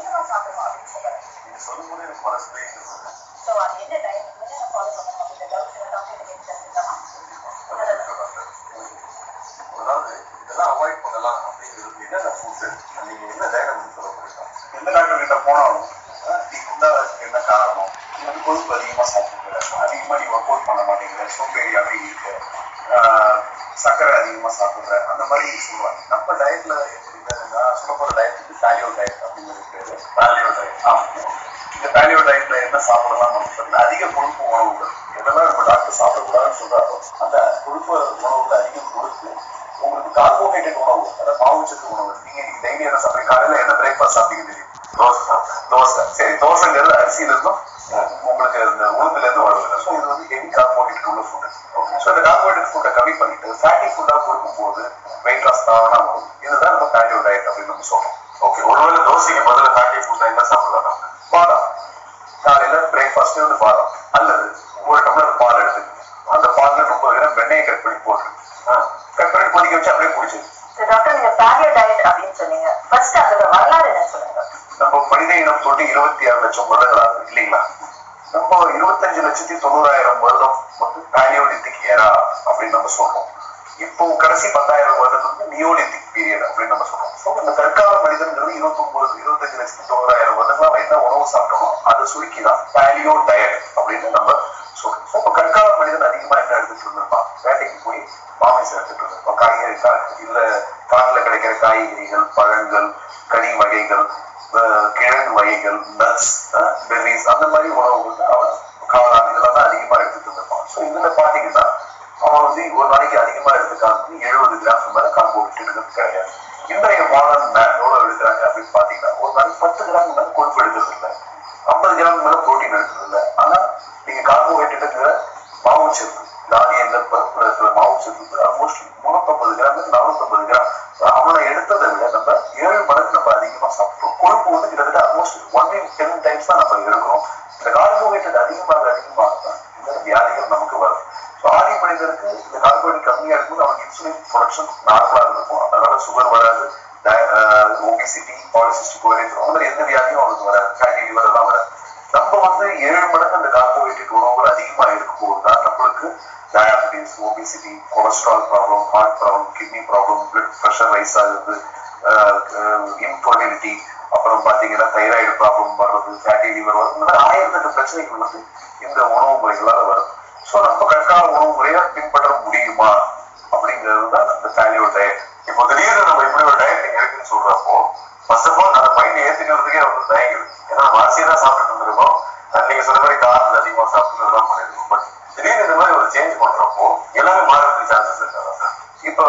அதிகமா சாப்பிடணும் அப்படின்னு சொல்றாங்க. நீங்க சொல்லும்போது எனக்கு மனசுலேயே ஸோ அது என்ன டயட் ஃபாலோ பண்ணணும் அப்படின்ற டவுட்ஸ் டாக்டர் கேட்டு தெரிஞ்சுக்கலாம். அதாவது இதெல்லாம் அவாய்ட் பண்ணலாம் அப்படிங்கிறது என்னென்ன ஃபுட்டு நீங்க என்ன டயட் அப்படின்னு சொல்ல போறீங்க? எந்த டாக்டர் கிட்ட போனாலும் நீ குண்டாகிறதுக்கு என்ன காரணம், நீ வந்து கொழுப்பு அதிகமா சாப்பிடுற, அதிகமா நீ ஒர்க் அவுட் பண்ண மாட்டேங்கிற, சோம்பேறியாவே இருக்கு, சர்க்கரை அதிகமா சாப்பிடுற, அந்த மாதிரி சொல்லுவாங்க. நம்ம டயட்ல நான் சொல்ல போற டயட் வந்து பேலியோ டயட் அப்படிங்கிறது பேரு. Paleo diet. இந்த பேலியோ டயட்ல என்ன சாப்பிடலாம் அப்படின்னு சொன்னா அதிக கொழுப்பு உணவுகள் எதெல்லாம் நம்ம டாக்டர் சாப்பிடக்கூடாதுன்னு சொல்றாரோ அந்த கொழுப்பு உணவுகள் அதிகம் கொடுத்து உங்களுக்கு கார்போஹைட்ரேட் உணவு, அதாவது மாவுச்சத்து உணவு. நீங்க டெய்லி என்ன சாப்பிடுறீங்க? காலையில என்ன பிரேக்ஃபாஸ்ட் சாப்பிட்டீங்க தெரியும்? தோசை. சரி, தோசைங்கிறது அரிசியில இருந்தும் உங்களுக்கு இந்த உளுந்துல இருந்து வருது. ஸோ இது வந்து ஹெவி கார்போஹைட்ரேட் உள்ள ஃபுட். ஸோ இந்த கார்போஹைட்ரேட் ஃபுட்டை கம்மி பண்ணிட்டு ஃபேட்டி ஃபுட்டா கொடுக்கும்போது வெயிட் லாஸ் தானா வரும். இதுதான் நம்ம பேலியோ டயட் அப்படின்னு நம்ம சொல்றோம். ஓகே, ஒருவேளை தோசைக்கு பதில் ஃபேட்டி ஃபுட்டா என்ன சாப்பிடலாம்? பாதாம். காலையில பிரேக்ஃபாஸ்ட் வந்து பாதாம் அல்லது ஒரு டம்ளர் பால் எடுத்து அந்த பால்ல 30 கிராம் வெண்ணெயை கட் பண்ணி போட்டு கட் பண்ணி கொதிக்க வச்சு அப்படியே குடிச்சிது. டாக்டர், நீங்க பேலியோ டயட் அப்படின்னு சொன்னீங்க. ஃபர்ஸ்ட் அதோட வரலாறு என்ன சொல்லுங்க? நம்ம மனித இனம் தொட்டு 26 லட்சம் வருடங்கள் ஆகுது இல்லைங்களா? நம்ம 25,90,000 வருடம் வந்து பேலியோலித்திக் ஏரா அப்படின்னு நம்ம சொல்றோம். இப்போ கடைசி 10,000 வருடம் வந்து நியோலித்திக் பீரியட் அப்படின்னு நம்ம சொல்றோம். ஸோ இந்த கற்கால மனிதன்கிறது 25,90,000 வருடங்களா அவன் என்ன உணவு சாப்பிட்டோம் அதை சுருக்கிதான் பேலியோ டயட் அப்படின்னு நம்ம சொல்றோம். ஸோ இப்போ கற்கால மனிதன் அதிகமா என்ன எடுத்துட்டு இருந்திருப்பான்? வேட்டைக்கு போய் மாமிசம் எடுத்துட்டு இருந்திருப்பான். காய்கறி இல்ல காட்டுல கிடைக்கிற காய்கறிகள், பழங்கள், கனி வகைகள், கிழங்கு வகைகள், நட்ஸ், பெர்ரிஸ், அந்த மாதிரி உணவுகள் அவன் காளான் இதெல்லாம் தான் அதிகமா எடுத்துட்டு இருந்திருப்பான். ஸோ இதுல பாத்தீங்கன்னா அவன் வந்து ஒரு நாளைக்கு அதிகமா எடுத்துக்காங்க 70 கிராம் மேல கார்போஹைட்ரேட் கிடையாது. இன்றைய மாடர்ன் மேன் எவ்வளவு எடுக்கிறாங்க அப்படின்னு பாத்தீங்கன்னா ஒரு நாளைக்கு 10 கிராம் மேல கொழுப்பு எடுக்கிறது இல்லை, 50 கிராம் மேல புரோட்டீன் எடுக்கிறது இல்லை. ஆனா நீங்க கார்போஹைட்ரேட்டுங்கிற மாவுச்சத்து, தானியங்கள், பருப்புல இருக்கிற மாவுச்சத்து ஆல்மோஸ்ட் 350 கிராம் 450 கிராம் அவனை எடுத்ததை விட நம்ம 7 மடங்கு நம்ம அதிகமா சாப்பிடுறோம். கொழுப்பு வந்து கிட்டத்தட்ட ஆல்மோஸ்ட் 1 in 10 times தான் நம்ம எடுக்கிறோம். இந்த கார்போஹைட்ரேட் அதிகமாக தான் இந்த வியாதிகள் நமக்கு வரும். ஸோ ஆதி மனிதருக்கு இந்த கார்போஹைட்ரேட் கம்மியா இருக்கும்போது அவனுக்கு இன்சுலின் ப்ரொடக்ஷன் நார்மலா இருக்கும். அதனால சுகர் வராது, ஒபிசிட்டி, பாலிசிஸ்டிக் ஓவரியேஷன் அந்த மாதிரி எந்த வியாதியும் அவனுக்கு வராது, ஃபேட்டி லிவர் எல்லாம் வராது. நம்ம வந்து 7 மடங்கு அந்த கார்போஹைட்ரேட் உணவுகள் அதிகமா இருக்கும்போது தான் நம்மளுக்கு diabetes, obesity, cholesterol problem, heart problem, kidney problem, blood pressure rise ஆகுது, இன்ஃபர்டிலிட்டி, அப்புறம் பாத்தீங்கன்னா தைராய்டு ப்ராப்ளம் வர்றது, ஃபேட்டி லிவர் வரும். இந்த மாதிரி 1008 பிரச்சனைகள் வந்து இந்த உணவு முறைகளால வரும். ஸோ நம்ம கற்கால உணவு முறையை பின்பற்ற முடியுமா அப்படிங்கிறது தான் இந்த பேலியோ டயட். இப்போ திடீர்னு நம்ம இப்படி ஒரு டயட் நீங்க இருக்குன்னு சொல்றப்போ ஃபர்ஸ்ட் ஆஃப் ஆல் அந்த மைண்ட் ஏத்துக்கிறதுக்கே ஒரு தயங்குது. ஏன்னா நம்ம அரிசியை தான் சாப்பிட்டு இருந்திருக்கோம், நீங்க சொன்ன மாதிரி காரத்தில் அதிகமா சாப்பிட்டுதான் பண்ணிருக்கோம். பட் திடீர்னு இந்த மாதிரி ஒரு சேஞ்ச் பண்றப்போ எல்லாமே மாறதுக்கு சான்சஸ் இருக்காங்க. இப்போ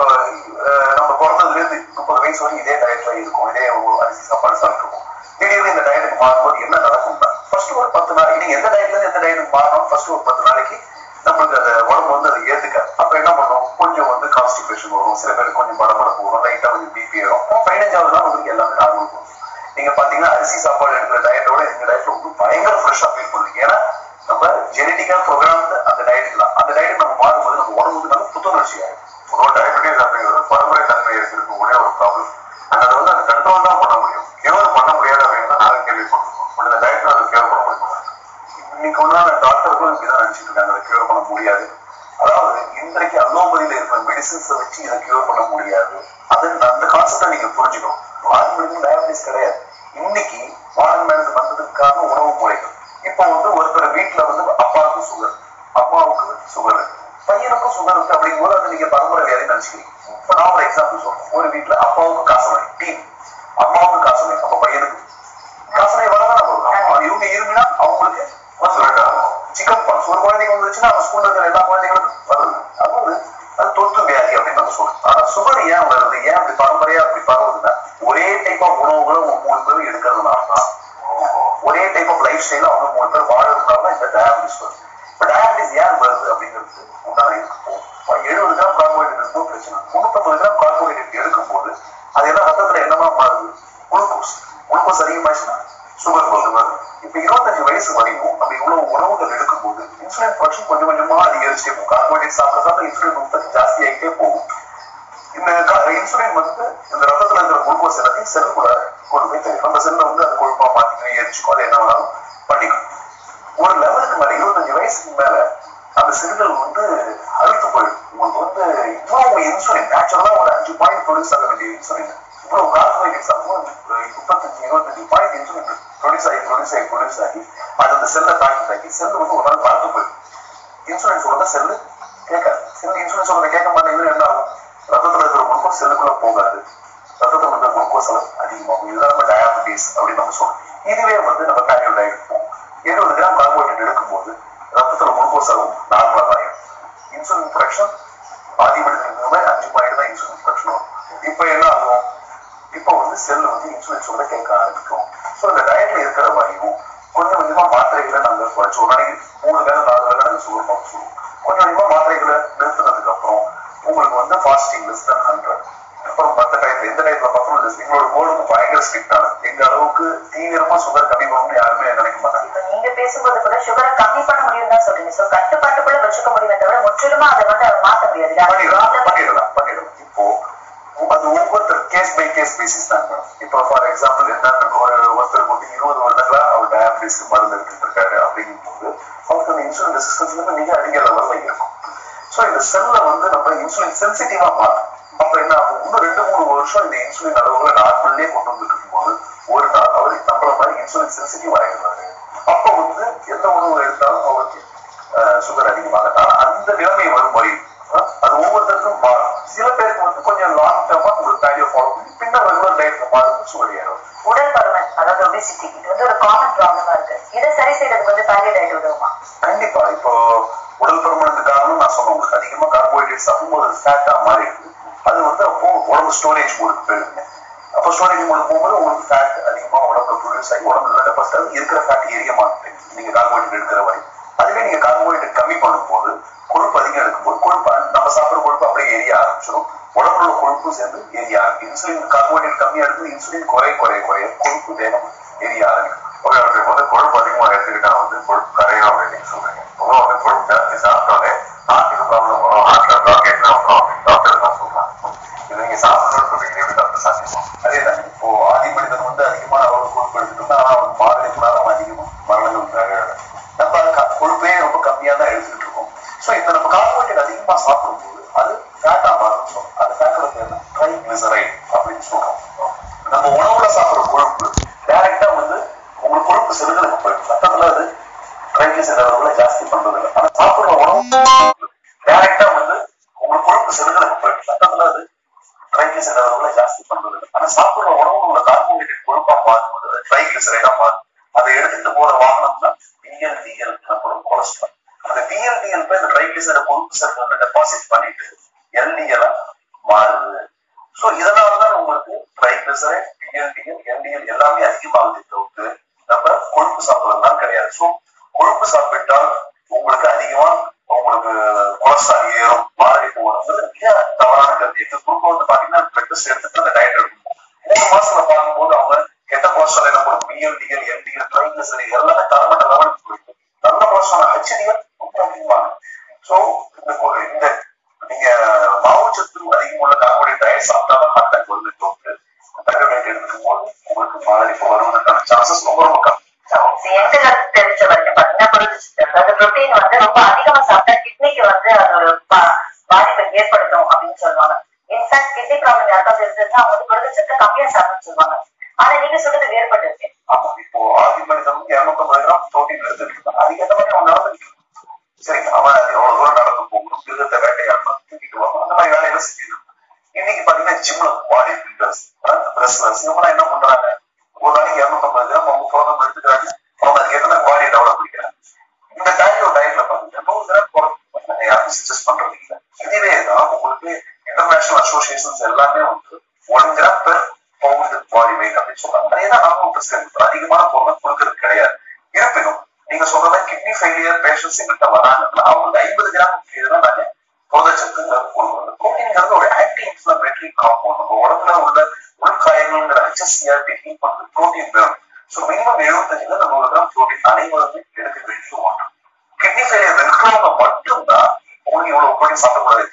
நம்ம பிறந்ததுல இருந்து 30 வயசு வரைக்கும் இதே டயட்ல இருக்கும், இதே அரிசி சாப்பாடு சாப்பிட்டுருக்கோம். திடீர்னு இந்த டயட்டுக்கு மாறும்போது என்ன நடக்கும்னா ஃபர்ஸ்ட் ஒரு 10 நாள் நீங்க எந்த டயட்ல இருந்து எந்த டயட்டுக்கு மாறணும் ஃபர்ஸ்ட் ஒரு 10 நாளைக்கு நம்மளுக்கு அந்த உடம்பு வந்து அதை ஏத்துக்காது. அப்ப என்ன பண்ணும், கொஞ்சம் வந்து கான்ஸ்டிபேஷன் வரும், சில பேருக்கு கொஞ்சம் படபடப்பு வரும், லைட்டா கொஞ்சம் பிபி வரும். 15வது நாள் உங்களுக்கு எல்லாமே நார்மல் போகும். நீங்க பாத்தீங்கன்னா அரிசி சாப்பாடு எடுக்கிற டயட்டோட எங்க டயட்ல வந்து பயங்கர ஃப்ரெஷ்ஷா ஃபீல் பண்ணுவீங்க. ஏன்னா நம்ம ஜெனட்டிக்கா ப்ரோக்ராம் அந்த டயட்டுக்கு தான். அந்த டயட் நம்ம மாறும்போது நம்ம உடம்பு வந்து நல்ல புத்துணர்ச்சி ஆகும். ஒரு டயபெட்டிஸ் அப்படிங்கிறது பரம்பரை தன்மை இருக்கக்கூடிய ஒரு ப்ராப்ளம். அதை வந்து அந்த கண்ட்ரோல் தான் பண்ண முடியும், கியூர் பண்ண முடியாது அப்படின்னு தான் நாங்கள் கேள்விப்பட்டிருக்கோம். பட் இந்த டயட்ல அதை கியூர் பண்ண முடியும். இன்னைக்கு ஒன்றான டாக்டர்களும் இப்படிதான் நினைச்சிட்டு இருக்காங்க அதை கியூர் பண்ண முடியாது. அதாவது இன்றைக்கு அலோபதியில இருக்கிற மெடிசின்ஸை வச்சு இதை கியூர் பண்ண முடியாது. அது அந்த கான்செப்டை நீங்க புரிஞ்சுக்கணும். மாடர்ன் டயபிட்டிஸ் கிடையாது. இன்னைக்கு மாடர்ன் மேனுக்கு வந்ததுக்கு காரணம் உணவு முறைகள். இப்போ வந்து ஒருத்தர் வீட்டுல வந்து அப்பாவுக்கு சுகர், அம்மாவுக்கு சுகர், பையனுக்கும் சுகர் இருக்கு அப்படிங்கும்போது அது நீங்க பரம்பரை வியாதி நினைச்சுக்கிறீங்க. இப்ப நான் ஒரு எக்ஸாம்பிள் சொல்றேன். ஒரு வீட்டுல அப்பாவுக்கு காசநோய் டீம், அம்மாவுக்கு காசநோய், அப்ப பையனுக்கு காசநோய் வரதான் வரும். இவங்க இருந்துன்னா அவங்களுக்கு சிக்கன் பாக்ஸ் ஒரு குழந்தைங்க வந்துச்சுன்னா அவங்க ஸ்கூல்ல இருக்கிற எல்லா குழந்தைங்களுக்கும் வருது. அதாவது அது தொற்று வியாதி அப்படின்னு நம்ம சொல்றோம். ஆனா சுகர் ஏன் வருது, ஏன் அப்படி பரம்பரையா அப்படி பரவுதுன்னா ஒரே டைப் ஆஃப் உணவுகளும் 3 பேரும் எடுக்கிறதுனால தான், ஒரே டைப் ஆஃப் லைஃப் ஸ்டைல அவங்க 3 பேர் வாழறதுனால தான் இந்த டயாபிட்டிஸ் வருது. இப்ப டயாபிட்டிஸ் ஏன் வருது அப்படிங்கிறது உண்டான இருக்கு. 70 கிராம் கார்போஹைட்ரேட் இருக்கும் பிரச்சனை, 350 கிராம் கார்போஹைட்ரேட் எடுக்கும் போது அது எல்லாம் ரத்தத்துல என்னமா மாறுது, குளுக்கோஸ். குளுக்கோஸ் அதிகமாச்சுன்னா சுகர் வருது. இப்ப 25 வயசு வரையும் நம்ம இவ்வளவு உணவுகள் எடுக்கும்போது இன்சுலின் ப்ரொடக்ஷன் கொஞ்சம் கொஞ்சமா அதிகரிச்சுட்டே போகும். கார்போஹைட்ரேட் சாப்பிட்றதால இன்சுலின் உற்பத்தி ஜாஸ்தி ஆகிட்டே போகும். இந்த இன்சுலின் வந்து இந்த ரத்தத்துல இருக்கிற குளுக்கோஸ் எல்லாத்தையும் செல்லுக்குள்ள கொண்டு போய் தெரியும். நம்ம செல்ல வந்து அது கொழுப்பா மாத்திக்கணும், எரிச்சுக்கோ, அதை என்ன வேணாலும் பண்ணிக்கணும். ஒரு லெவலுக்கு மேல 25 வயசுக்கு மேல அந்த செல்கள் வந்து அழுத்து போயிடும். உங்களுக்கு இவ்வளவு இன்சுலின் நேச்சுரலா ஒரு 5 பாயிண்ட் ப்ரொடியூஸ் ஆக வேண்டிய இன்சுலின் இவ்வளவு கார்போஹைட்ரேட்ஸ் ஆகும். 25 பாயிண்ட் இன்சுலின் ப்ரொடியூஸ் ஆகி அது அந்த செல்லை தாக்கி செல்லு ஒரு நாள் மறந்து போயிடும். இன்சுலின் சொல்றத செல்லு கேட்காது. செல்லு இன்சுலின் சொல்றத கேட்க மாட்டேங்குது. என்ன ஆகும்? ரத்தத்துல இருக்கிற குளுக்கோஸ் செல்லுக்குள்ள போகாது. ரத்தத்துல இருக்கிற குளுக்கோஸ் அளவு அதிகமாகும். இதுதான் நம்ம டயாபெட்டிஸ் அப்படின்னு நம்ம சொல்றோம். இதுவே நம்ம கார்டியோ டயட் 70 கிராம் கார்போஹைட்ரேட் எடுக்கும்போது ரத்தத்துல குளுக்கோஸ் அளவு நார்மலா தான் இருக்கும். இன்சுலின் ப்ரொடக்ஷன் ஆதி மனிதனுக்கு 5 பாயிண்ட் தான் இன்சுலின் ப்ரொடக்ஷன் வரும். இப்ப என்ன ஆகும்? இப்போ செல் இன்சுலின் சொல்றத கேட்க ஆரம்பிக்கும். ஸோ இந்த டயட்ல இருக்கிற வரையும் கொஞ்சம் கொஞ்சமா மாத்திரைகளை நாங்க குறைச்சோம். ஒரு நாளைக்கு 3 வேலை 4 வேலை நாங்கள் சுகர் பார்க்க சொல்லுவோம். கொஞ்சம் கொஞ்சமா மாத்திரைகளை நிறுத்தினதுக்கு அப்புறம் உங்களுக்கு ஃபாஸ்டிங் லெஸ் தென் 100. அப்புறம் மற்ற டயத்துல எந்த டயத்துல பார்த்தோம் எங்களோட கோல் பயங்கர ஸ்ட்ரிக்டான. எங்க அளவுக்கு தீவிரமா சுகர் கம்மி பண்ணணும்னு யாருமே நினைக்க மாட்டாங்க. இப்ப நீங்க பேசும்போது கூட சுகரை கம்மி பண்ண முடியும் தான் சொல்றீங்க. சோ கட்டுப்பாட்டுக்குள்ள வச்சுக்க முடியுமே தவிர முற்றிலுமா அதை மாற்ற முடியாது. பண்ணிடலாம். இப்போ அது ஒவ்வொருத்தர் கேஸ் பை கேஸ் பேசிஸ் தான் மேடம். இப்போ ஃபார் எக்ஸாம்பிள் என்ன, ஒருத்தருக்கு 20 வருடங்களா அவர் டயாபிட்டிஸ்க்கு மருந்து எடுத்துட்டு இருக்காரு அப்படிங்கும் போது அவருக்கு அந்த இன்சுலின் ரெசிஸ்டன்ஸ் மிக அதிக லெவல்ல இருக்கும். ஸோ இந்த செல்ல நம்ம இன்சுலின் சென்சிட்டிவா மாற்றும். அப்ப என்ன ஆகும்? இன்னும் 2-3 வருஷம் இந்த இன்சுலின் அளவுகளை நார்மல்லே கொண்டு வந்துட்டு இருக்கும்போது ஒரு நாள் அவர் நம்மள மாதிரி இன்சுலின் சென்சிட்டிவ் ஆகிடுவாரு. அப்ப எந்த உணவு எடுத்தாலும் அவருக்கு சுகர் அதிகமாக அந்த நிலைமை வரும் வரை அது ஒவ்வொருத்தருக்கும் மாறும். சில பேருக்கு கொஞ்சம் லாங் டர்மா உங்களுக்கு டயட் ஃபாலோ பண்ணி பின்னர் ரெகுலர் டயட் மாறும் சுகர் ஏறும். உடல் பருமன் அதாவது ஒபிசிட்டி இது ஒரு காமன் ப்ராப்ளமா இருக்கு. இதை சரி செய்யறதுக்கு பாலியோ டயட் உதவுமா? கண்டிப்பா. இப்போ உடல் பருமனுக்கு காரணம் நான் சொன்னேன், உங்களுக்கு அதிகமா கார்போஹைட்ரேட் சாப்பிடும்போது ஃபேட்டா மாறி இருக்கு. அது அப்போ உடம்பு ஸ்டோரேஜ் மோடுக்கு போயிடுங்க. அப்போ ஸ்டோரேஜ் மோடுக்கு போகும்போது உங்களுக்கு ஃபேட் அதிகமா உடம்புல ப்ரொடியூஸ் ஆகி உடம்புல டெபாசிட் இருக்கிற ஃபேட் ஏரிய மாட்டேன் நீங்க கார்போஹைட்ரேட் எடுக்கிற வரை. அதுவே நீங்க கார்போஹைட்ரேட் கம்மி பண்ணும்போது கொழுப்பு அதிகம் எடுக்கும்போது கொழுப்பு நம்ம சாப்பிட்ற கொழுப்பு அப்படியே எரிய ஆரம்பிச்சிடும். உடம்புல உள்ள கொழுப்பு சேர்ந்து எரிய ஆரம்பிக்கும். இன்சுலின் கார்போஹைட்ரேட் கம்மியா எடுக்குது, இன்சுலின் குறைய கொழுப்பு வேகம் எரிய ஆரம்பிக்கும். கொழுப்பு அதிகமா எடுத்துக்கிட்டா கொழுப்பு கரையும் அப்படின்னு சொல்றீங்க. கொழுப்பு ஜாஸ்தி சாப்பிட்டோன்னே ஹார்ட்டுக்கு ப்ராப்ளம் வரும், ஹார்ட்ல பிளாக்கேஜ் வரும் அப்படின்னு டாக்டர் தான் சொல்றாங்க. இது நீங்க சாப்பிடணும்னு சொல்றீங்க, எப்படி டாக்டர் சாத்தியம்? அதேதான் இப்போ ஆதி மனிதன் அதிகமான அளவு கொழுப்பு எடுத்துட்டோம்னா ஆனா அவன் மாரடைப்புனால அதிகமா மரணங்கள் நம்ம கொழுப்பே ரொம்ப கம்மியா தான் எடுத்துக்கிட்டு இருக்கோம். ஸோ இந்த நம்ம கார்போஹைட்ரேட் அதிகமா சாப்பிடும்போது அது ஃபேட்டா மாறும். அந்த ஃபேட்டோட பேர் ட்ரைகிளிசரைட் அப்படின்னு சொல்றோம். நம்ம உணவுல சாப்பிடுற கொழுப்பு டைரக்டா உங்களுக்கு கொழுப்பு செல்களுக்கு போயிடும். ரத்தத்துல அது ட்ரைகிளிசரைட் அளவுல ஜாஸ்தி பண்றது இல்லை. ஆனா சாப்பிடுற உணவு டைரக்டா உங்களுக்கு கொழுப்பு செல்களுக்கு போயிடும். ரத்தத்துல அது ட்ரைகிளிசரைட் அளவுல ஜாஸ்தி பண்றது இல்லை. ஆனா சாப்பிடுற உணவு உள்ள கார்போஹைட்ரேட் கொழுப்பா மாறும்போது அது ட்ரைகிளிசரைடா மாறும். அதை எடுத்துட்டு போற வாகனம் தான் VLDL எனப்படும் கொலஸ்ட்ரால். அந்த VLDL இந்த ட்ரைகிளிசரைட் கொழுப்பு செல்களை டெபாசிட் பண்ணிட்டு LDL மாறுது. சோ இதனாலதான் உங்களுக்கு ட்ரைகிளிசரைட், VLDL, LDL எல்லாமே அதிகமாகுது தவிர்த்து நம்ம கொழுப்பு சாப்பிடறதுலாம் கிடையாது. சோ கொழுப்பு சாப்பிட்டால் உங்களுக்கு அதிகமா உங்களுக்கு கொலஸ்ட்ரால் ஏறும், மாரடைப்பு வரும்போது மிக தவறான கருத்து. எங்க குடும்பம் பாத்தீங்கன்னா பிளட் டெஸ்ட் எடுத்துட்டு அந்த டயட் எடுக்கணும். 3 மாசத்துல பார்க்கும்போது அவங்க கெட்ட கொலஸ்ட்ரால் என்ன பண்ணும், VLDL, LDL, ட்ரைகிளிசரைட் எல்லாமே தரமட்ட லெவலுக்கு போயிடும். நல்ல கொலஸ்ட்ரால் HDL ரொம்ப அதிகமான. சோ இந்த நீங்க மாவுச்சத்து அதிகமுள்ள கார்போஹைட்ரேட் டயட் சாப்பிட்டாதான் ஹார்ட் அட்டாக் வருது தவிர்த்து தைராய்டு எடுக்கும் போது உங்களுக்கு மாரடைப்பு வருவதற்கான சான்சஸ் ரொம்ப ரொம்ப கம்மி. எங்க தெரிஞ்ச வரைக்கும் பாத்தீங்கன்னா புரதச்சத்து அதாவது புரோட்டீன் ரொம்ப அதிகமா சாப்பிட்டா கிட்னிக்கு அது ஒரு பாதிப்பை ஏற்படுத்தும் அப்படின்னு சொல்லுவாங்க. இன்ஃபேக்ட் கிட்னி ப்ராப்ளம் யாருக்காவது இருந்ததுன்னா அவங்க புரதச்சத்தை கம்மியா சாப்பிடணும்னு சொல்லுவாங்க. ஆனா நீங்க சொல்றது வேறுபட்டு இருக்கு. ஆமா, இப்போ ஆதி மனிதன் 250 கிராம் புரோட்டீன் எடுத்துட்டு இருக்காங்க. அதுக்கேற்ற மாதிரி அவன் நடந்துட்டு சரி, அவன் எவ்வளவு தூரம் நடந்து போகணும், மிருகத்தை வேட்டையாடணும், தூக்கிட்டு வரணும், அந்த மாதிரி வேலையெல்லாம் செஞ்சுட்டு இருக்காங்க. இன்னைக்கு பாத்தீங்கன்னா ஜிம்ல பாடி பில்டர்ஸ், ரெஸ்லர்ஸ் இவங்கெல்லாம் என்ன பண்றாங்க, ஒரு நாளைக்கு 250 கிராம் அவங்க புரோட்டீன் எடுத்துக்கிறாங்க. அவங்க அதுக்கேற்ற மாதிரி பாடியை டெவலப் பண்ணிக்கிறாங்க. இந்த டயட்ல பாத்தீங்கன்னா 100 கிராம் யாரும் சஜஸ்ட் பண்றது இல்லை. இதுவே தான் உங்களுக்கு இன்டர்நேஷனல் அசோசியேஷன்ஸ் எல்லாமே 1 gram per pound body weight அப்படின்னு சொல்றாங்க. அதேதான் நாமும் அதிகமான பொருளை கொடுக்கறது கிடையாது. இருப்பினும் நீங்க சொல்ற கிட்னி ஃபெயிலியர் பேஷன்ஸ் எங்கிட்ட வராங்கன்னா அவங்களுக்கு 50 கிராம் இதெல்லாம் நாங்க புரதச்சத்துங்க கொண்டு வந்து புரோட்டீன்ங்கிறது ஒரு ஆன்டி இன்ஃபிளமேட்டரி காம்பவுண்ட். நம்ம உடம்புல உள்ள உள்காயங்கள்ங்கிற HSCRP ஹீட் பண்றது புரோட்டீன் வேணும். ஸோ மினிமம் 75 100 கிராம் புரோட்டீன் அனைவருமே எடுக்க வேண்டிய ஒன்று. கிட்னி ஃபெயிலியர் இருக்கிறவங்க மட்டும்தான் உங்களுக்கு இவ்வளவு புரோட்டீன் சாப்பிடக்கூடாது.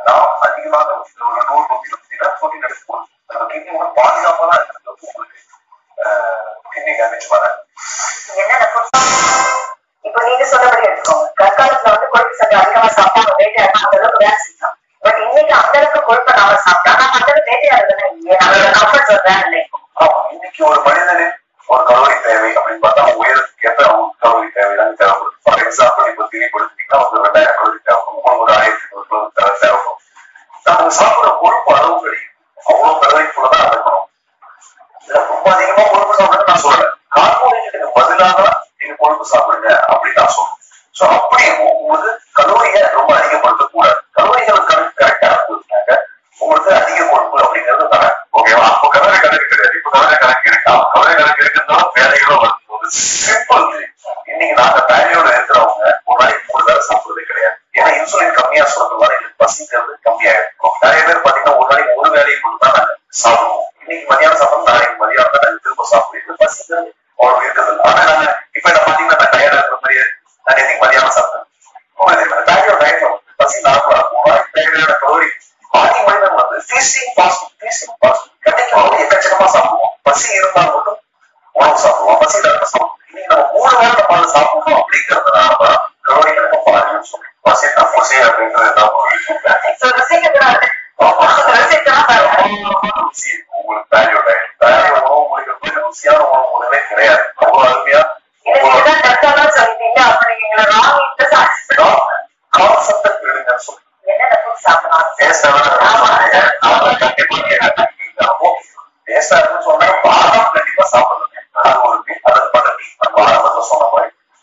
நான் அதிகமாக ஒரு 100-120 கிராம் புரோட்டீன் எடுத்துக்கணும். நம்ம கிட்னியோட பாதுகாப்பா தான் இருக்கிறது உங்களுக்கு இன்னைக்கு நினைச்சு வரேன். என்னென்ன இப்ப நீங்க சொன்னபடி எடுத்துக்கோங்க. கற்காலத்துல வந்து கொழுப்பு சத்து அதிகமா சாப்பிட்டா வேட்டையாடா அந்த அளவுக்கு வேலை செய்யலாம். பட் இன்னைக்கு அந்த அளவுக்கு கொழுப்பை நாம சாப்பிட்டா நம்ம அந்த அளவுக்கு வேட்டையாடுறதுன்னா இல்லையே, நம்மளோட கம்ஃபர்ட் சொல்றேன் இல்லை. இன்னைக்கு ஒரு மனிதனின் ஒரு கலோரி தேவை அப்படின்னு பார்த்தா உயரத்துக்கு ஏற்ற அவங்க கலோரி தேவைதான் தேவைப்படுது. ஃபார் எக்ஸாம்பிள் இப்போ தெரியப்படுத்திட்டீங்கன்னா வந்து 2000 கலோரி தேவைப்படும், ஒரு 1500 கலோரி தேவைப்படும். நம்ம சாப்பிடுற கொழுப்பு அளவு கிடையாது, அவ்வளவு கலோரிக்குள்ளதான் இருக்கணும். ரொம்ப அதிகமா கொழுப்பு சாப்பிடுறது நான் சொல்றேன், கார்போஹைட்ரேட்டுக்கு பதிலாக நீங்க கொழுப்பு சாப்பிடுங்க அப்படின்னு நான் சொல்றேன். சோ அப்படியும் உங்களுக்கு கலோரியை ரொம்ப அதிகப்படுத்த கூடாது. கலோரிகள் கரெக்டா கொடுத்தாங்க உங்களுக்கு அதிக கொழுப்பு அப்படிங்கிறது தானே ஓகேவா. அப்போ கலோரி கணக்கு கிடையாது, இப்போ கலோரி கணக்கு இருக்கா? கலோரி கணக்கு இருக்கிறதால வேலைகளும் வரும்போது சிம்பிள். இன்னைக்கு நாங்க வேலையோட இருக்கிறவங்க ஒரு நாளைக்கு 3 வேலை சாப்பிடுறதே கிடையாது. ஏன்னா இன்சுலின் கம்மியா சொல்றதுனால எங்களுக்கு பசிங்கிறது கம்மியா இருக்கும். நிறைய பேர் பாத்தீங்கன்னா ஒரு நாளைக்கு ஒரு வேலையை மட்டும் தான் நாங்க சாப்பிடுவோம். இன்னைக்கு மதியானம் சாப்பிடணும், நாளைக்கு மதியானம் தான் நாங்க திரும்ப சாப்பிடுறது. பசிங்கிறது அவ்வளவு இருக்கிறது. ஆனா நாங்க இப்ப என்ன பாத்தீங்கன்னா நான் டயர்டா இருக்கிற மாதிரியே நான் இன்னைக்கு மதியானம் சாப்பிட்டேன். பசி நார்மலா தேவையான கலோரி பாதி மனிதன் வந்து ஃபீஸ்டிங் ஃபாஸ்டிங் கிடைக்கும் எக்கச்சக்கமா சாப்பிடுவோம். பசி இருந்தால் மட்டும் உணவு சாப்பிடுவோம், பசி இல்லாம சாப்பிடுவோம். இன்னைக்கு நம்ம 3 வேளை நம்ம சாப்பிடணும் அப்படிங்கிறதுனால கலோரி கணக்கு பாருங்கன்னு சொல்றேன். பசினா பசி அப்படின்றது உங்களுக்கு வேல்யூ உணவு முறைகள் ருசியான உணவு முறைகளே கிடையாது. அவ்வளவு அருமையா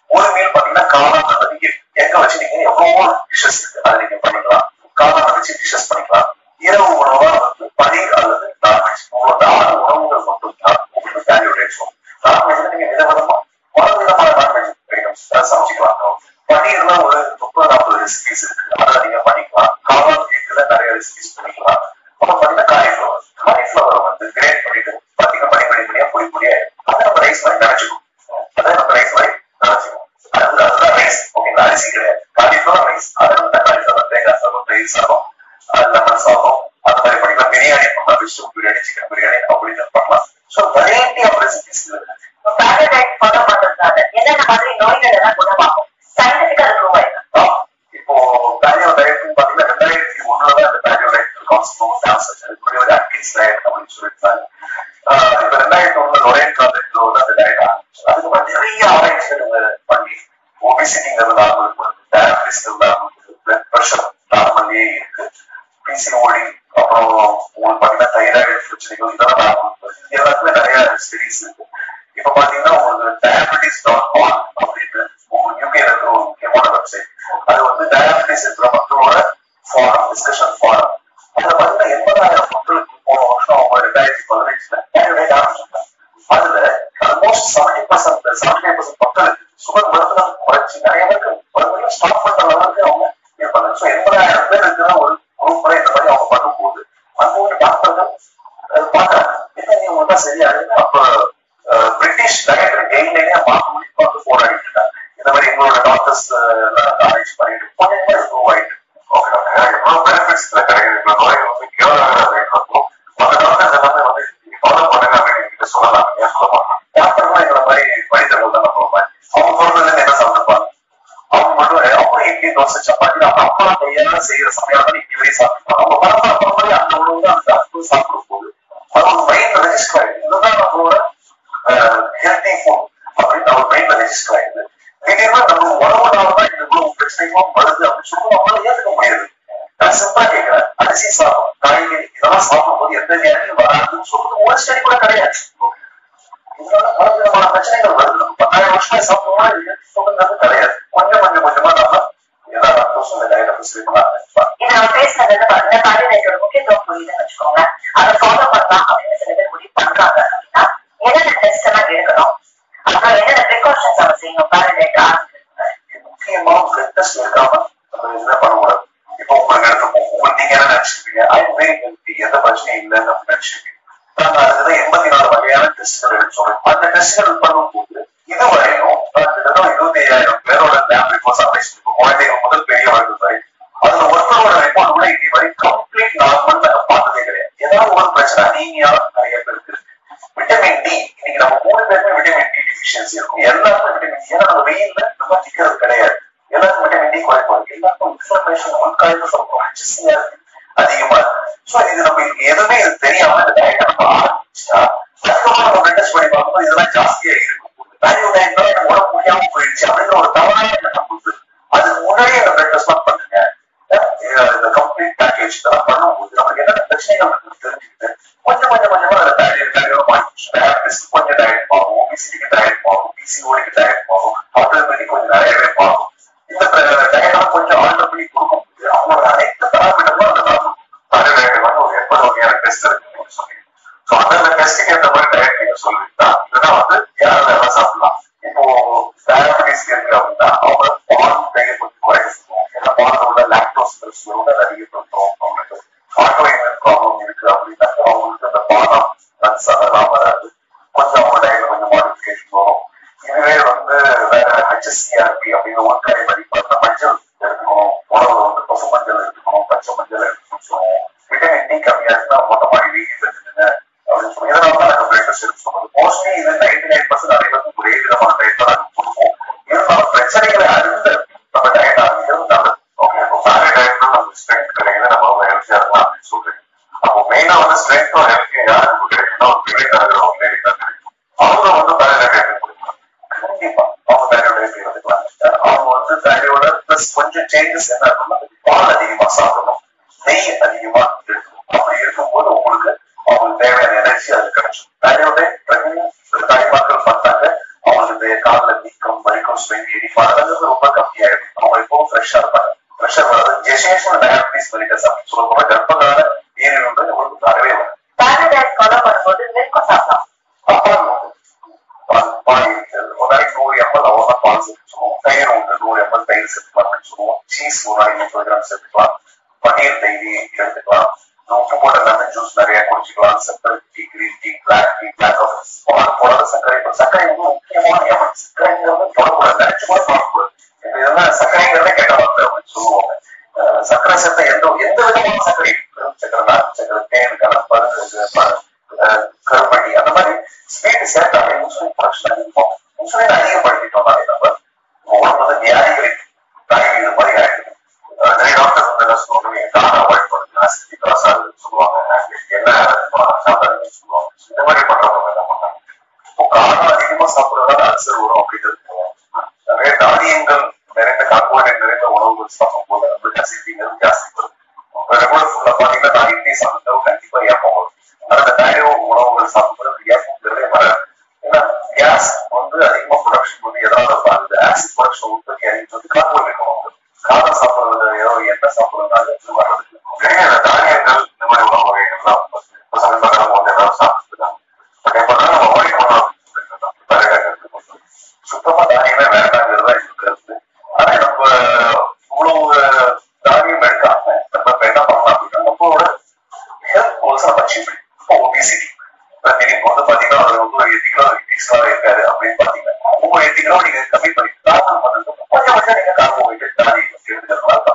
ஒரு மீல் பாத்தீங்கன்னா காளான் எங்க வச்சு நீங்க எவ்வளவோ டிஷஸ் இருக்கு, அதை நீங்க பண்ணிக்கலாம். காளான் வச்சு டிஷஸ் பண்ணிக்கலாம். இரவு உணவா வந்து பனீர் அல்லது நான்வெஜ், உங்களோட 6 உணவுகள் மட்டும் தான் உங்களுக்கு வேல்யூ ரேட்ஸும். நான்வெஜ்ல நீங்க விதவிதமா பல விதமான நான்வெஜ் ஐட்டம்ஸ் சமைச்சிக்கலாம். பனீர்ல ஒரு 30-40 ரெசிபிஸ் இருக்கு, அதை நீங்க பண்ணிக்கலாம். காளான் கேக்குல நிறைய ரெசிபிஸ் பண்ணிக்கலாம். அப்புறம் பாத்தீங்கன்னா காலிஃபிளவர் வந்து கிரேட் பண்ணிட்டு பாத்தீங்கன்னா மணிமணியா பொடியா அதை நம்ம ரைஸ் மாதிரி நினைச்சுக்கணும். அதை நம்ம ரைஸ் மாதிரி நினைச்சுக்கணும். அதுதான் ரைஸ் ஓகேங்களா, அரிசி கிடையாது. காலிஃபிளவர் ரைஸ், அதை வந்து தக்காளி சாதம், தேங்காய் சாதம், தயிர் சாதம், லெமன் சாதம், அந்த மாதிரி பண்ணிக்கலாம். பிரியாணி பண்ணலாம், வெஜிடபிள் பிரியாணி, சிக்கன் பிரியாணி அப்படின்னு பண்ணலாம். ஸோ வெரைட்டி ஆஃப் ரெசிபிஸ் இருக்கு. ஃபாலோ பண்றதுனால என்னென்ன மாதிரி நோய்கள் எல்லாம் குணமாகும் சயின்டிபிக்கா ப்ரூவ் ஆயிருக்கு. இப்போ பேலியோ டயட்னு பாத்தீங்கன்னா 2001 அந்த பேலியோ டயட் கான்செப்ட் டான்ஸ் ஒரு அட்கின்ஸ் டயட் அப்படின்னு சொல்லியிருந்தாங்க. இப்ப 2001 லொரேன் காலேஜ்ல அந்த டயட் ஆரம்பிச்சு அதுக்கு நிறைய ஆராய்ச்சிகள் பண்ணி ஒபிசிட்டிங்கிறது நார்மல் கொடுத்து, டயபிட்டிஸ்ங்கிறது நார்மல் கொடுத்து, பிளட் ப்ரெஷர் நார்மலே இருக்கு, பிசிஓடி, அப்புறம் உங்களுக்கு பாத்தீங்கன்னா தைராய்டு பிரச்சனைகள் இதெல்லாம் நார்மல் கொடுத்து, இது எல்லாத்துக்குமே நிறைய ஸ்டடிஸ் இருக்கு. இப்ப பாத்தீங்கன்னா உங்களுக்கு diabetes.org அப்படின்னு உங்களுக்கு யூகேல இருக்கிற ஒரு முக்கியமான வெப்சைட். அது வந்து டயபிட்டிஸ் இருக்கிற மக்களோட ஃபாரம், டிஸ்கஷன் ஃபாரம். அதுல பாத்தீங்கன்னா 80,000 மக்களுக்கு போன வருஷம் அவங்க 2015 டயட் ஆரம்பிச்சிருக்காங்க. அதுல ஆல்மோஸ்ட் 75% மக்களுக்கு சுகர் மருந்துல குறைச்சி நிறைய பேருக்கு மருந்துல ஸ்டாப் பண்ற அளவுக்கு அவங்க இருப்பாங்க. ஸோ 80,000 பேர் இருக்கிற ஒரு குரூப்ல இந்த மாதிரி அவங்க பண்ணும்போது அந்த டாக்டர்கள் பாக்குறாங்க என்ன இவங்க தான் சரியா இருக்கு. அப்ப பிரிட்டிஷ் டயட்ரி கைட்லைனே பார்க்க முடியும் வந்து போராடிட்டு இருக்காங்க. இந்த மாதிரி எங்களோட டாக்டர்ஸ் ஆராய்ச்சி பண்ணிட்டு கொஞ்சமே ப்ரூவ் ஆயிட்டு ஓகே எவ்வளவு பெனிஃபிட்ஸ் இதுல கிடைக்குது. நோய்கள் வந்து கேவலம் மற்ற டாக்டர்ஸ் எல்லாமே வந்து ஃபாலோ பண்ணுங்க அப்படின்னு என்கிட்ட சொல்லலாம். ஏன் சொல்ல மாட்டாங்க? டாக்டர்லாம் எங்களை மாதிரி மனிதர்கள் தான் நம்ம மாதிரி. அவங்க சொல்றதுல என்ன சாப்பிட்டுப்பாங்க, அவங்க மட்டும் அவங்க இட்லி தோசை சப்பாத்தி அவங்க அப்பா கையால செய்யற சமையல் தான் இட்லி வரையும் சாப்பிட்டுப்பாங்க. அவங்க பரம்பரை மாதிரி அந்த உணவு தான் அந்த அற்புதம் சாப்பிடும் போது அது அவங்க மைண்ட்ல ரெஜிஸ்டர் ஆயிடுது. இதுதான் நம்மளோட ஹெல்தி ஃபுட் அப்படின்னு நம்ம மைண்ட்ல ரெஜிஸ்டர் ஆயிடுது. திடீர்னு நம்ம உணவுனாலதான் இந்த இவ்வளவு பிரச்சனைகளும் வருது அப்படின்னு சொல்லி நம்மளால ஏற்றுக்க முடியாது. நான் சிம்பிளா கேட்கிறேன், அரிசி சாதம், காய்கறி இதெல்லாம் சாப்பிடும்போது எந்த நேரத்திலும் வராதுன்னு சொல்றது ஒரு ஸ்டடி கூட கிடையாது. இதனால பல விதமான பிரச்சனைகள் வருது. நம்ம 10,000 வருஷமா சாப்பிடுவோம்னா சொல்றது கிடையாது. கொஞ்சமா நம்ம எல்லா டாக்டர்ஸும் இந்த டயட்டை சரி பண்ணாங்க. இது நம்ம பேசுனது பாத்தீங்கன்னா கார்டியோட முக்கியத்துவம் புரியுதுன்னு வச்சுக்கோங்க. அதை ஃபாலோ பண்ணலாம் அப்படின்னு சில பேர் முடிவு பண்றாங்க அப்படின்னா என்னென்ன டெஸ்ட் எல்லாம் எடுக்கணும், அப்புறம் என்னென்ன ப்ரிகாஷன்ஸ் நம்ம செய்யணும் கார்டியோட முக்கியமா பிளட் டெஸ்ட் எடுக்காம நம்ம என்ன பண்ணக்கூடாது. இப்போ உங்களுக்கு எடுத்துப்போம், உங்களுக்கு நீங்க என்ன நினைச்சிருப்பீங்க, எந்த பிரச்சனையும் இல்லைன்னு நம்ம நினைச்சிருப்பீங்க. நாங்க அதுதான் 84 வகையான டெஸ்ட்கள் எடுத்தோம். அந்த டெஸ்ட்கள் பண்ணும்போது இதுவரையும் 25,000 பேரோட லேப் ரிப்போர்ட்ஸ் அனலைஸ் பண்ணுவோம். குழந்தைகள் முதல் பெரியவர்கள் வரை அதுல ஒருத்தரோட ரிப்போர்ட் கூட இது வரை கம்ப்ளீட் நார்மல் நாங்க பார்த்ததே கிடையாது. ஏதாவது ஒரு பிரச்சனை அனீமியா நிறைய பேருக்கு. விட்டமின் டி இன்னைக்கு நம்ம 3 பேருமே விட்டமின் டி டிஃபிஷியன்சி இருக்கும். எல்லாருமே விட்டமின் டி, ஏன்னா நம்ம வெயில்ல நம்ம நிக்கிறது கிடையாது, எல்லாருக்கும் விட்டமின் டி குறைப்பா இருக்கு, எல்லாருக்கும் இன்ஃபிளமேஷன் உள்காய்வு சொல்றோம் HCR அதிகமா இருக்கு. ஸோ இது நம்ம எதுவுமே இது தெரியாம இந்த டயட்டை நம்ம ஆரம்பிச்சா அதுக்கப்புறம் நம்ம டெஸ்ட் பண்ணி பார்க்கும்போது இதெல்லாம் ஜாஸ்தியா இருக்கும். வேல்யூ டயட்ல எனக்கு உடம்பு முடியாம போயிடுச்சு அப்படிங்கிற ஒரு தவறான எண்ணம் வந்து அதுக்கு முன்னாடியே அந்த பிளட் டெஸ்ட் பண்ணுங்க. இந்த கம்ப்ளீட் பேக்கேஜ் இதெல்லாம் பண்ணும்போது நமக்கு என்னென்ன பிரச்சனைகள் இருக்குன்னு தெரிஞ்சுக்கிட்டு கொஞ்சம் அதை டயட் கொஞ்சம் டயட் மாறும், ஒபிசிட்டிக்கு டயட் மாறும், பிசிஓடிக்கு டயட் மாறும், ஆட்டோமேட்டிக் கொஞ்சம் நிறையவே மாறும். இந்த டயட்லாம் கொஞ்சம் ஆல்டர் பண்ணி கொடுக்கும்போது அவங்களோட அனைத்து பேராமீட்டரும் அந்த தைராய்டு வந்து ஒரு 80 வகையான டெஸ்ட் இருக்குன்னு சொன்னீங்க. ஸோ அந்த டெஸ்ட்டுக்கு ஏற்ற மாதிரி டயட் நீங்க சொல்லிட்டா இதெல்லாம் வந்து யாரும் எல்லாம் சாப்பிடலாம். இப்போ டயபெட்டிஸ் இருக்கு அப்படின்னா அவங்க பால் டையை கொஞ்சம் குறைக்க சொல்லுவோம், ஏன்னா பால் உள்ள லாக்டோஸ் அதிகப்படுத்தும். அவங்களுக்கு ஆட்டோஇம்யூன் ப்ராப்ளம் இருக்கு அப்படின்னாக்க அவங்களுக்கு அந்த பாலம் நட்ஸ் அதெல்லாம் வராது, கொஞ்சம் அவங்க டயட்ல கொஞ்சம் மாடிஃபிகேஷன் வரும். இதுவே வந்து வேற HCRP அப்படிங்கிற உள்கரை மதிப்பு மஞ்சள் எடுத்துக்கணும், உணவுல வந்து பசு மஞ்சள் எடுத்துக்கணும், பச்சை மஞ்சள் எடுத்துக்கணும் சொல்லுவோம். விட்டமின் டி கம்மியா இருந்தா மொட்டை மாடி வெயில் இருந்துங்க அப்படின்னு சொல்லி இதனால நாங்கள் பிளட் டெஸ்ட் சொல்லுவோம். மோஸ்ட்லி இது 99% அனைவருக்கும் ஒரே விதமான டயட் தான் நாங்கள் கொடுப்போம். இருந்தாலும் பிரச்சனைகளை அறிந்து நம்ம டயட் ஆரம்பிக்கிறது நல்லது. ஓகே, இப்போ வேற டயட்னா நமக்கு ஸ்ட்ரென்த் கிடைக்குது, நம்ம அவங்க ஹெல்த்தியா இருக்கலாம் அப்படின்னு சொல்றீங்க. அப்போ மெயினா வந்து ஸ்ட்ரென்த்தும் ஹெல்த்தியும் யாருக்கு கிடைக்குன்னா ஒரு பிள்ளைக்காரர்கள் அவங்க லேடி தான் கிடைக்கும். அவங்க வந்து வேற டயட் கொடுக்கலாம், கண்டிப்பா அவங்க வேலையோட இருந்துக்கலாம். அவங்க வந்து வேலையோட பிளஸ் கொஞ்சம் சேஞ்சஸ் என்ன இருக்குன்னா பால் அதிகமா சாப்பிடணும், நெய் அதிகமா எடுக்கணும். அப்படி இருக்கும்போது உங்களுக்கு அவங்களுக்கு தேவையான எனர்ஜி அது கிடைக்கும். வேலையோட தாய்மார்கள் பார்த்தாங்க அவங்களுக்கு இந்த காலில் நீக்கம் வரைக்கும் ஸ்வெயின் எரிப்பாடுறது ரொம்ப கம்மியாயிடும். அவங்க எப்பவும் ஃப்ரெஷ்ஷா இருப்பாங்க. ப்ரெஷர் வராது. ஜெஸ்டேஷனல் டயபெட்டிஸ் மெலிட்டஸ் அப்படின்னு சொல்லும்போது கர்ப்பகால நீரிழிவு உங்களுக்கு வரவே வரும். பேரடைஸ் ஃபாலோ பண்ணும்போது மில்க் சாப்பிடலாம். பால் இருக்கிறது ஒரு நாளைக்கு 100 ml அவ்வளோ பால் சேர்த்துக்கணும். தயிர் உண்டு 100 ml தயிர் சேர்த்துக்கலாம்னு சொல்லுவோம். சீஸ் ஒரு நாளைக்கு 30 கிராம் சேர்த்துக்கலாம். பன்னீர் டெய்லி எடுத்துக்கலாம். உப்பு போட்ட லெமன் ஜூஸ் நிறைய குடிச்சிக்கலாம். சர்க்கரை tea, green tea, black tea, black coffee, பால் போடாத சர்க்கரை. சர்க்கரை வந்து முக்கியமான ஏமாறு. சர்க்கரைங்கிறது தொடக்கூடாது, நினைச்சு கூட தொடக்கூடாது. இதெல்லாம் சர்க்கரைங்கிறதே கெட்ட வார்த்தை அப்படின்னு சொல்லுவாங்க. சர்க்கரை சேர்த்த எந்த விதமான சர்க்கரை, சர்க்கரை, நாட்டு சர்க்கரை, தேன், கலப்பரு, கருப்பட்டி, அந்த மாதிரி ஸ்வீட் சேர்த்தாலே இன்சுலின் ப்ரொடக்ஷன் அதிகமாகும். இன்சுலின் அதிகப்படுத்திட்டோம்னாலே நம்ம உடம்பு வந்து வியாதிகளை தாய் இது மாதிரி ஆயிடுது. நிறைய டாக்டர் வந்து என்ன சொல்லுவாங்க, காரம் அவாய்ட் பண்ணுங்க, அசிடி கிராஸ் ஆகுதுன்னு சொல்லுவாங்க, என்ன சாப்பிடாதுன்னு சொல்லுவாங்க. இந்த மாதிரி பண்றவங்க என்ன பண்ணாங்க, இப்போ காரம் அதிகமா சாப்பிடுறதால அல்சர் வரும் அப்படின்றது. நிறைய தானியங்கள் நிறைந்த கார்போஹைட்ரேட் நிறைந்த உணவுகள் சாப்பிடும் போது நம்மளுக்கு அசிடிங்கிறது ஜாஸ்தி வரும். ரெகுலர் ஃபுல்லா பாத்தீங்கன்னா நான் இட்லி சாப்பிட்டாலும் கண்டிப்பா ஏப்பம் வரும். அந்த டயோ உணவுகள் சாப்பிடும்போது கேஸ்ங்கிறதே வராது. ஏன்னா கேஸ் வந்து அதிகமா ப்ரொடக்ஷன் வந்து எதாவது ஆகுது, ஆசிட் ப்ரொடக்ஷன் உற்பத்தி அதிகம் கார்போஹைட்ரேட் உணவு. காரம் சாப்பிடுறது ஏதோ எண்ணெய் சாப்பிடுறதுனால வர்றது. நிறைய தானியங்கள் இந்த மாதிரி உணவு வகைகள்லாம் இப்போ சமீபகாலம் வந்து ஏதாவது சாப்பிட்டுருக்காங்க. பட் எப்படின்னா நம்ம அவாய்ட் பண்ணலாம். சுத்தமா தானியமே வேண்டாங்கிறதா இருக்கிறது. ஆனா நம்ம இவ்வளவு தானியம் எடுக்காம நம்ம என்ன பண்ணலாம் அப்படின்னா நம்மளோட ஹெல்த் கோல்ஸ் நம்ம அச்சீவ் பண்ணி. இப்போ ஒபிசிட்டி நீங்க வந்து பாத்தீங்கன்னா அது வந்து ஒரு 8 கிலோ எக்ஸ்ட்ரா இருக்காது அப்படின்னு பாத்தீங்கன்னா அவங்க 8 கிலோ நீங்க கம்மி பண்ணி கொஞ்சம் நீங்க கார்போஹைட்ரேட் தானியம் எடுத்துக்கிறதுனால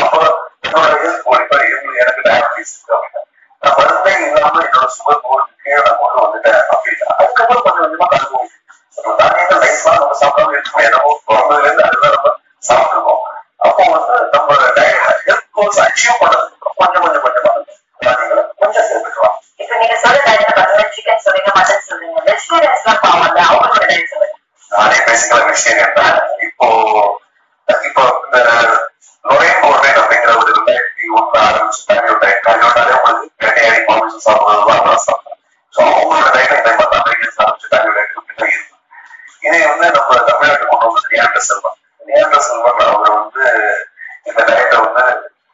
அப்போ என்னோட ஹெல்த் கோல் இப்ப எனக்கு டயபெட்டிஸ் இருக்கு அப்படின்னா நான் மருந்தே இல்லாம என்னோட சுகர் கோலுக்கு கீழே நான் கொண்டு வந்துட்டேன் அப்படின்னா அதுக்கப்புறம் கொஞ்சம் கொஞ்சமா கார்போஹைட்ரேட் தானியங்கள் லைஃப்லாம் நம்ம சாப்பிடாம இருக்கணும். என்னவோ பிறந்ததுல இருந்து அதுதான் நம்ம சாப்பிட்டுருக்கோம். அப்போ வந்து நம்ம ஹெல்த் கோல்ஸ் அச்சீவ் பண்ணதுக்கு கொஞ்சமா தானியங்களை கொஞ்சம் சேர்த்துக்கலாம். இப்ப நீங்க சொல்ற டயட்ல பாத்தீங்கன்னா சிக்கன் சொல்றீங்க, மட்டன் சொல்றீங்க, வெஜிடேரியன்ஸ் எல்லாம் பாவம்ல, அவங்களோட டயட் சொல்லுங்க. நானே பேசிக்கல வெஜிடேரியன் தான். இப்போ இந்த லொரேன் கோர்டேன் அப்படிங்கிற ஒரு 2001 ஆரம்பிச்சு கரியோட்டாலே உங்களுக்கு வேட்டையாடி மாமிசம் சாப்பிடுறது சாப்பிடுறேன். ஸோ அவங்களோட டயட் இந்த மாதிரி அமெரிக்கன்ஸ் ஆரம்பிச்சு கரியோ டயட் அப்படின்னு தான் இருக்கு. இதை வந்து நம்ம தமிழ்நாட்டுக்கு கொண்டு வந்து நியாண்டர் செல்வன் அவர் வந்து இந்த டயட்டை வந்து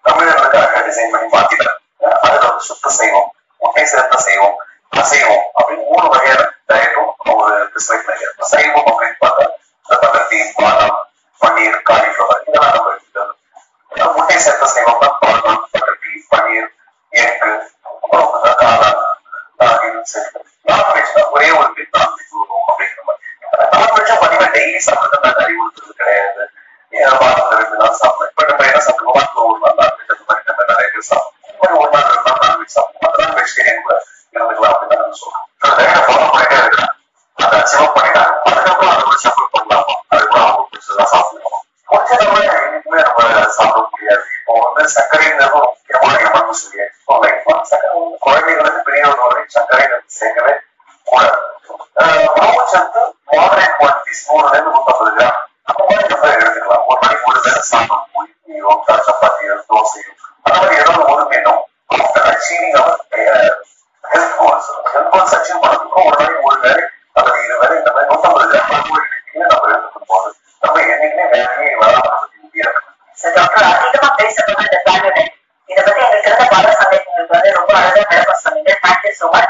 தமிழர்களுக்காக டிசைன் பண்ணி மாத்திட்டார். அதுல வந்து சுத்த செய்வோம், முட்டை சேர்த்த செய்வோம், அசைவம் அப்படின்னு 3 வகையான டயட்டும் ஒரு டிசைன் பண்ணிருக்கோம். சைவம் அப்படின்னு பார்த்தா பதத்தி, பாதாம், பன்னீர், காலிஃபிளவர் இதெல்லாம் நம்ம எடுத்துக்கிறது. முட்டை சேர்த்த செய்வோம்னா பாதாம், பதத்தி, பன்னீர், எக்கு, அப்புறம் காளான், சேர்த்து. நான்வெஜ்னா ஒரே ஒரு பிட் நான்வெஜ் வரும் அப்படிங்கிற மாதிரி. நான்வெஜ்ஜா பாத்தீங்கன்னா டெய்லி சாப்பிட்டு நான் அறிவுறுத்துறது கிடையாது. வாரத்துல 2 நாள் சாப்பிடுவேன். இப்ப நம்ம என்ன சாப்பிடுவோம், வாரத்துல 1 நாள் நான்வெஜ், அந்த மாதிரி நம்ம நிறைய பேர் சாப்பிடுவோம். ஒரு 1 நாள் 2 நாள் நான்வெஜ் சாப்பிடுவோம். அதெல்லாம் வெஜிடேரியன் கூட இருந்துக்கலாம் அப்படின்னு தான் நம்ம சொல்றோம். ஃபாலோ பண்ணிட்டே இருக்கிறேன். அதை சர்க்கரைங்கிறது ஒரு முக்கியமான எமன்னு சொல்லியாச்சு. சர்க்கரை குழந்தைகளுக்கு பெரியவர்களுடைய சர்க்கரை சேர்க்கவே கூடாது. உணவு சத்து மாடரேட் குவான்டிட்டிஸ் 100-150 கிராம் அந்த மாதிரி நம்ம எடுத்துக்கலாம். ஒரு நாளைக்கு ஒரு வேலை சாப்பிடும், இட்லியோ சப்பாத்தியோ தோசையோ அந்த மாதிரி ஏதாவது ஒரு மீனும் அச்சீவிங் அவர் ஹெல்த் கோல்ஸ் அச்சீவ் பண்ணதுக்கும் ஒரு நாளைக்கு ஒரு வேலை அல்லது 2 வேலை இந்த மாதிரி 150 கிராம் நம்ம எடுத்துக்கும் போது நம்ம என்னைக்குமே வேலையே வராமல் முடியாது. டாக்டர், அதிகமா பேசப்படுற இந்த பிளானட் இதை பத்தி எங்களுக்கு இருந்த பல சந்தேகங்களுக்கு வந்து ரொம்ப அழகா விளக்கம் சொன்னீங்க. Thank you so much.